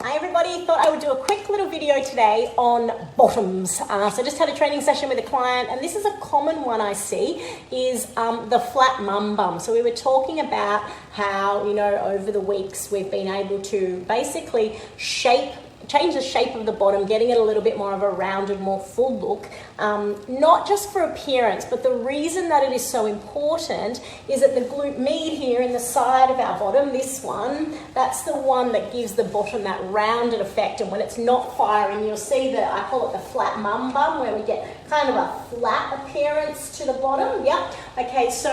Hi everybody, thought I would do a quick little video today on bottoms. So just had a training session with a client, and this is a common one I see, is the flat mum bum. So we were talking about how, over the weeks we've been able to basically change the shape of the bottom, getting it a little bit more of a rounded, more full look, not just for appearance, but the reason that it is so important is that the glute med here in the side of our bottom, this one, that's the one that gives the bottom that rounded effect. And when it's not firing, you'll see that I call it the flat mum bum, where we get kind of a flat appearance to the bottom. Yep. Okay, so,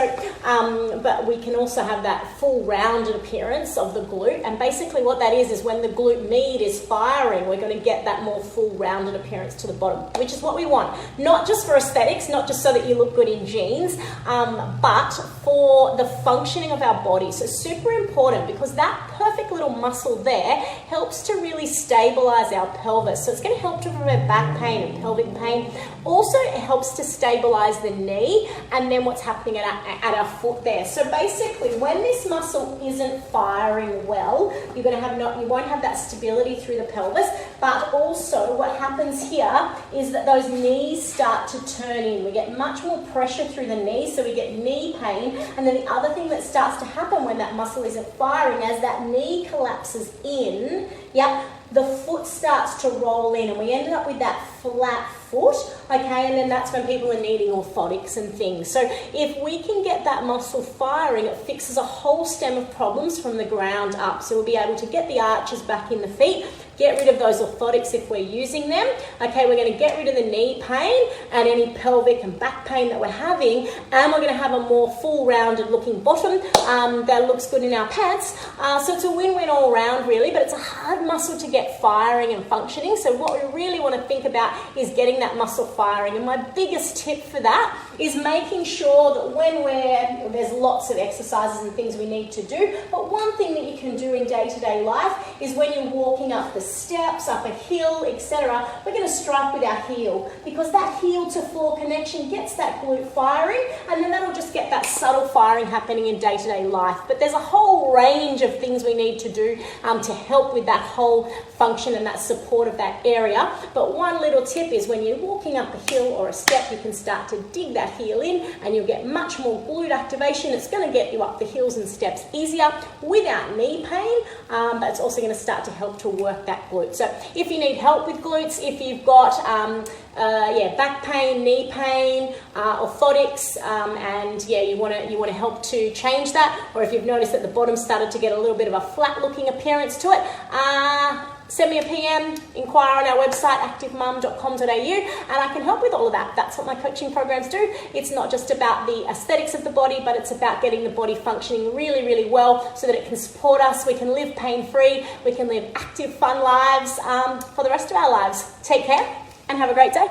but we can also have that full rounded appearance of the glute. And basically what that is when the glute med is firing, we're going to get that more full rounded appearance to the bottom, which is what we want. Not just for aesthetics, not just so that you look good in jeans, but for the functioning of our body. So super important, because that perfect little muscle there helps to really stabilize our pelvis. So it's going to help to prevent back pain and pelvic pain. Also, it helps to stabilize the knee and then what's happening at our foot there. So basically, when this muscle isn't firing well, you won't have that stability through the pelvis. But also, what happens here is that those knees start to turn in. We get much more pressure through the knees, so we get knee pain. And then the other thing that starts to happen when that muscle isn't firing, as that knee collapses in, the foot starts to roll in, and we ended up with that flat foot, okay, and then that's when people are needing orthotics and things. So if we can get that muscle firing, it fixes a whole stem of problems from the ground up. So we'll be able to get the arches back in the feet, get rid of those orthotics if we're using them. Okay, we're going to get rid of the knee pain and any pelvic and back pain that we're having, and we're going to have a more full rounded looking bottom that looks good in our pants. So it's a win-win all around really, but it's a hard muscle to get firing and functioning. So what we really want to think about is getting that muscle firing. And my biggest tip for that is making sure that there's lots of exercises and things we need to do, but one thing that you can do in day-to-day life is when you're walking up the steps, up a hill, etc., we're going to strike with our heel, because that heel to floor connection gets that glute firing, and then that'll just get that subtle firing happening in day-to-day life. But there's a whole range of things we need to do to help with that whole function and that support of that area. But one little tip is when you're walking up a hill or a step, you can start to dig that heel in and you'll get much more glute activation. It's going to get you up the hills and steps easier without knee pain, but it's also going to start to help to work that glute. So if you need help with glutes, if you've got back pain, knee pain, orthotics, and you want to help to change that, or if you've noticed that the bottom started to get a little bit of a flat looking appearance to it, send me a PM, inquire on our website, activemum.com.au, and I can help with all of that. That's what my coaching programs do. It's not just about the aesthetics of the body, but it's about getting the body functioning really, really well so that it can support us. We can live pain-free. We can live active, fun lives for the rest of our lives. Take care and have a great day.